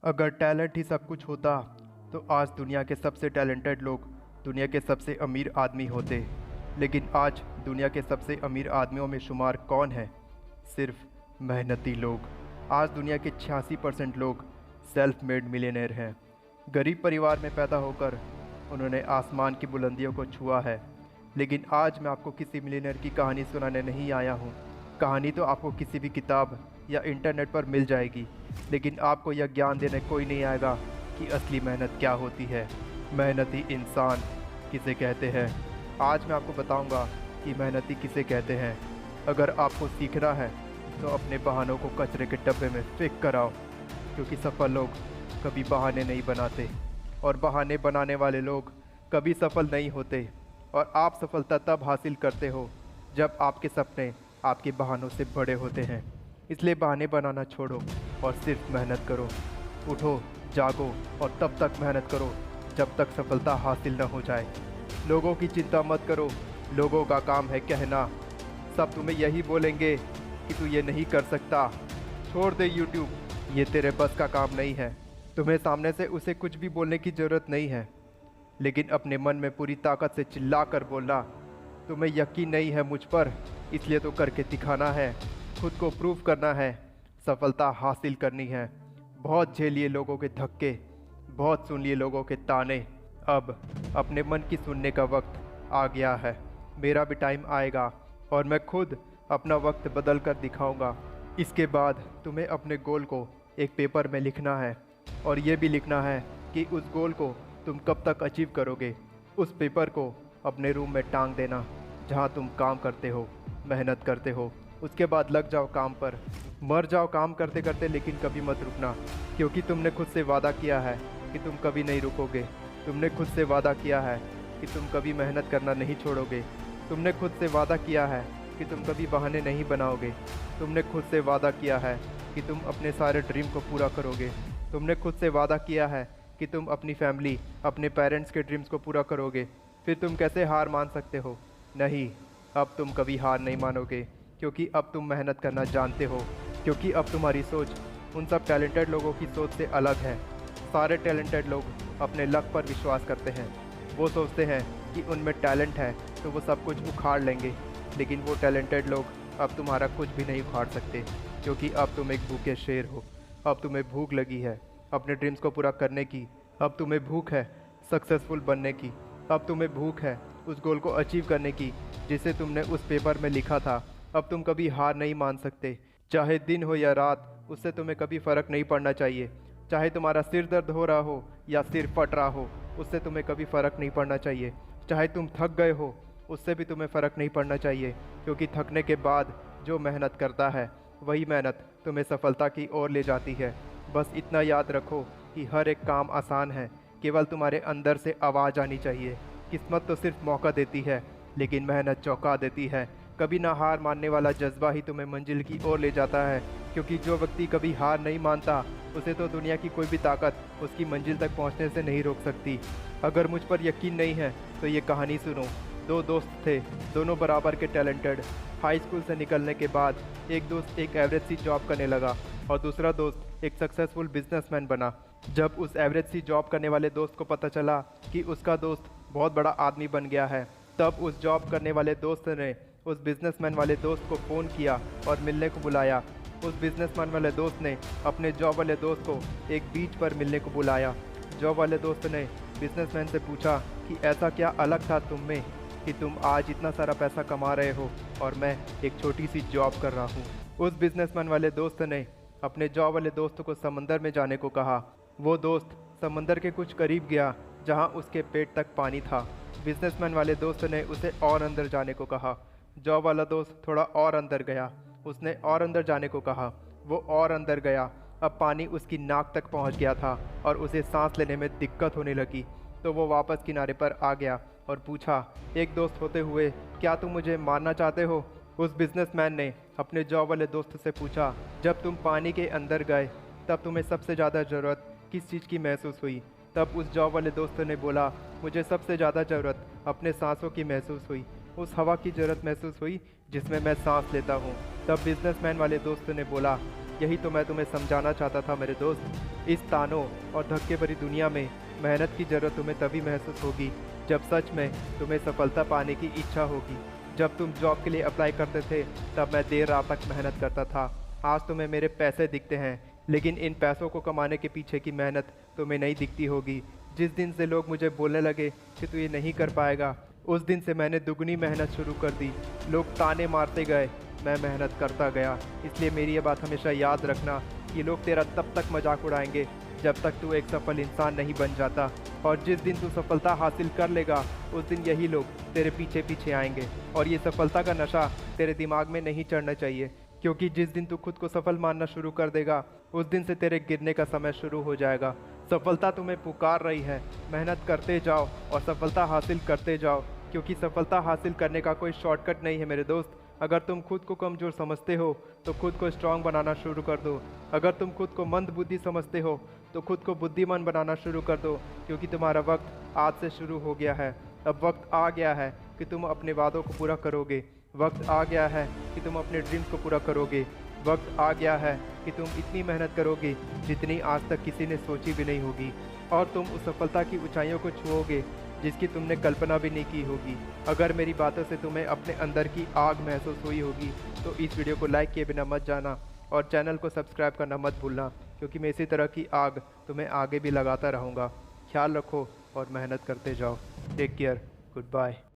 अगर टैलेंट ही सब कुछ होता तो आज दुनिया के सबसे टैलेंटेड लोग दुनिया के सबसे अमीर आदमी होते। लेकिन आज दुनिया के सबसे अमीर आदमियों में शुमार कौन है? सिर्फ मेहनती लोग। आज दुनिया के 86% लोग सेल्फ मेड मिलियनेयर हैं। गरीब परिवार में पैदा होकर उन्होंने आसमान की बुलंदियों को छुआ है। लेकिन आज मैं आपको किसी मिलियनेयर की कहानी सुनाने नहीं आया हूँ। कहानी तो आपको किसी भी किताब या इंटरनेट पर मिल जाएगी, लेकिन आपको यह ज्ञान देने कोई नहीं आएगा कि असली मेहनत क्या होती है, मेहनती इंसान किसे कहते हैं। आज मैं आपको बताऊंगा कि मेहनती किसे कहते हैं। अगर आपको सीखना है तो अपने बहानों को कचरे के डब्बे में फेंक कर आओ, क्योंकि सफल लोग कभी बहाने नहीं बनाते और बहाने बनाने वाले लोग कभी सफल नहीं होते। और आप सफलता तब हासिल करते हो जब आपके सपने आपके बहानों से बड़े होते हैं। इसलिए बहाने बनाना छोड़ो और सिर्फ मेहनत करो। उठो, जागो और तब तक मेहनत करो जब तक सफलता हासिल न हो जाए। लोगों की चिंता मत करो, लोगों का काम है कहना। सब तुम्हें यही बोलेंगे कि तू ये नहीं कर सकता, छोड़ दे यूट्यूब, ये तेरे बस का काम नहीं है। तुम्हें सामने से उसे कुछ भी बोलने की ज़रूरत नहीं है, लेकिन अपने मन में पूरी ताकत से चिल्ला कर बोलना, तुम्हें यकीन नहीं है मुझ पर, इसलिए तो करके दिखाना है, खुद को प्रूव करना है, सफलता हासिल करनी है। बहुत झेलिए लोगों के धक्के, बहुत सुन लिए लोगों के ताने। अब अपने मन की सुनने का वक्त आ गया है। मेरा भी टाइम आएगा और मैं खुद अपना वक्त बदल कर दिखाऊंगा। इसके बाद तुम्हें अपने गोल को एक पेपर में लिखना है और ये भी लिखना है कि उस गोल को तुम कब तक अचीव करोगे। उस पेपर को अपने रूम में टांग देना जहाँ तुम काम करते हो, मेहनत करते हो। उसके बाद लग जाओ काम पर, मर जाओ काम करते करते, लेकिन कभी मत रुकना, क्योंकि तुमने खुद से वादा किया है कि तुम कभी नहीं रुकोगे। तुमने खुद से वादा किया है कि तुम कभी मेहनत करना नहीं छोड़ोगे। तुमने खुद से वादा किया है कि तुम कभी बहाने नहीं बनाओगे। तुमने खुद से वादा किया है कि तुम अपने सारे ड्रीम को पूरा करोगे। तुमने खुद से वादा किया है कि तुम अपनी फैमिली, अपने पेरेंट्स के ड्रीम्स को पूरा करोगे। फिर तुम कैसे हार मान सकते हो? नहीं, अब तुम कभी हार नहीं मानोगे, क्योंकि अब तुम मेहनत करना जानते हो। क्योंकि अब तुम्हारी सोच उन सब टैलेंटेड लोगों की सोच से अलग है। सारे टैलेंटेड लोग अपने लक पर विश्वास करते हैं। वो सोचते हैं कि उनमें टैलेंट है तो वो सब कुछ उखाड़ लेंगे, लेकिन वो टैलेंटेड लोग अब तुम्हारा कुछ भी नहीं उखाड़ सकते, क्योंकि अब तुम एक भूखे शेर हो। अब तुम्हें भूख लगी है अपने ड्रीम्स को पूरा करने की। अब तुम्हें भूख है सक्सेसफुल बनने की। अब तुम्हें भूख है उस गोल को अचीव करने की जिसे तुमने उस पेपर में लिखा था। अब तुम कभी हार नहीं मान सकते, चाहे दिन हो या रात, उससे तुम्हें कभी फ़र्क नहीं पड़ना चाहिए। चाहे तुम्हारा सिर दर्द हो रहा हो या सिर फट रहा हो, उससे तुम्हें कभी फ़र्क नहीं पड़ना चाहिए। चाहे तुम थक गए हो, उससे भी तुम्हें फ़र्क नहीं पड़ना चाहिए, क्योंकि थकने के बाद जो मेहनत करता है वही मेहनत तुम्हें सफलता की ओर ले जाती है। बस इतना याद रखो कि हर एक काम आसान है, केवल तुम्हारे अंदर से आवाज़ आनी चाहिए। किस्मत तो सिर्फ मौका देती है, लेकिन मेहनत चौंका देती है। कभी ना हार मानने वाला जज्बा ही तुम्हें मंजिल की ओर ले जाता है, क्योंकि जो व्यक्ति कभी हार नहीं मानता उसे तो दुनिया की कोई भी ताकत उसकी मंजिल तक पहुंचने से नहीं रोक सकती। अगर मुझ पर यकीन नहीं है तो ये कहानी सुनो। दो दोस्त थे, दोनों बराबर के टैलेंटेड। हाई स्कूल से निकलने के बाद एक दोस्त एक एवरेज सी जॉब करने लगा और दूसरा दोस्त एक सक्सेसफुल बिजनेसमैन बना। जब उस एवरेज सी जॉब करने वाले दोस्त को पता चला कि उसका दोस्त बहुत बड़ा आदमी बन गया है, तब उस जॉब करने वाले दोस्त ने उस बिजनेसमैन वाले दोस्त को फ़ोन किया और मिलने को बुलाया। उस बिजनेसमैन वाले दोस्त ने अपने जॉब वाले दोस्त को एक बीच पर मिलने को बुलाया। जॉब वाले दोस्त ने बिजनेसमैन से पूछा कि ऐसा क्या अलग था तुम में कि तुम आज इतना सारा पैसा कमा रहे हो और मैं एक छोटी सी जॉब कर रहा हूँ। उस बिजनेसमैन वाले दोस्त ने अपने जॉब वाले दोस्त को समंदर में जाने को कहा। वो दोस्त समंदर के कुछ करीब गया जहाँ उसके पेट तक पानी था। बिजनेसमैन वाले दोस्त ने उसे और अंदर जाने को कहा। जॉब वाला दोस्त थोड़ा और अंदर गया, उसने और अंदर जाने को कहा। वो और अंदर गया, अब पानी उसकी नाक तक पहुंच गया था और उसे सांस लेने में दिक्कत होने लगी। तो वो वापस किनारे पर आ गया और पूछा, एक दोस्त होते हुए क्या तुम मुझे मारना चाहते हो? उस बिजनेसमैन ने अपने जॉब वाले दोस्त से पूछा, जब तुम पानी के अंदर गए तब तुम्हें सबसे ज़्यादा ज़रूरत किस चीज़ की महसूस हुई? तब उस जॉब वाले दोस्त ने बोला, मुझे सबसे ज़्यादा ज़रूरत अपने सांसों की महसूस हुई, उस हवा की ज़रूरत महसूस हुई जिसमें मैं सांस लेता हूँ। तब बिजनेसमैन वाले दोस्त ने बोला, यही तो मैं तुम्हें समझाना चाहता था मेरे दोस्त। इस तानों और धक्के भरी दुनिया में मेहनत की ज़रूरत तुम्हें तभी महसूस होगी जब सच में तुम्हें सफलता पाने की इच्छा होगी। जब तुम जॉब के लिए अप्लाई करते थे तब मैं देर रात तक मेहनत करता था। आज तुम्हें मेरे पैसे दिखते हैं, लेकिन इन पैसों को कमाने के पीछे की मेहनत तुम्हें नहीं दिखती होगी। जिस दिन से लोग मुझे बोलने लगे कि तू ये नहीं कर पाएगा, उस दिन से मैंने दुगनी मेहनत शुरू कर दी। लोग ताने मारते गए, मैं मेहनत करता गया। इसलिए मेरी ये बात हमेशा याद रखना, ये लोग तेरा तब तक मजाक उड़ाएंगे जब तक तू एक सफल इंसान नहीं बन जाता। और जिस दिन तू सफलता हासिल कर लेगा, उस दिन यही लोग तेरे पीछे पीछे आएंगे। और ये सफलता का नशा तेरे दिमाग में नहीं चढ़ना चाहिए, क्योंकि जिस दिन तू खुद को सफल मानना शुरू कर देगा, उस दिन से तेरे गिरने का समय शुरू हो जाएगा। सफलता तुम्हें पुकार रही है, मेहनत करते जाओ और सफलता हासिल करते जाओ, क्योंकि सफलता हासिल करने का कोई शॉर्टकट नहीं है मेरे दोस्त। अगर तुम खुद को कमज़ोर समझते हो तो खुद को स्ट्रांग बनाना शुरू कर दो। अगर तुम खुद को मंद बुद्धि समझते हो तो खुद को बुद्धिमान बनाना शुरू कर दो, क्योंकि तुम्हारा वक्त आज से शुरू हो गया है। अब वक्त आ गया है कि तुम अपने वादों को पूरा करोगे। वक्त आ गया है कि तुम अपने ड्रीम्स को पूरा करोगे। वक्त आ गया है कि तुम इतनी मेहनत करोगे जितनी आज तक किसी ने सोची भी नहीं होगी, और तुम उस सफलता की ऊंचाइयों को छुओगे जिसकी तुमने कल्पना भी नहीं की होगी। अगर मेरी बातों से तुम्हें अपने अंदर की आग महसूस हुई होगी तो इस वीडियो को लाइक किए बिना मत जाना और चैनल को सब्सक्राइब करना मत भूलना, क्योंकि मैं इसी तरह की आग तुम्हें आगे भी लगाता रहूँगा। ख्याल रखो और मेहनत करते जाओ। Take care, good bye.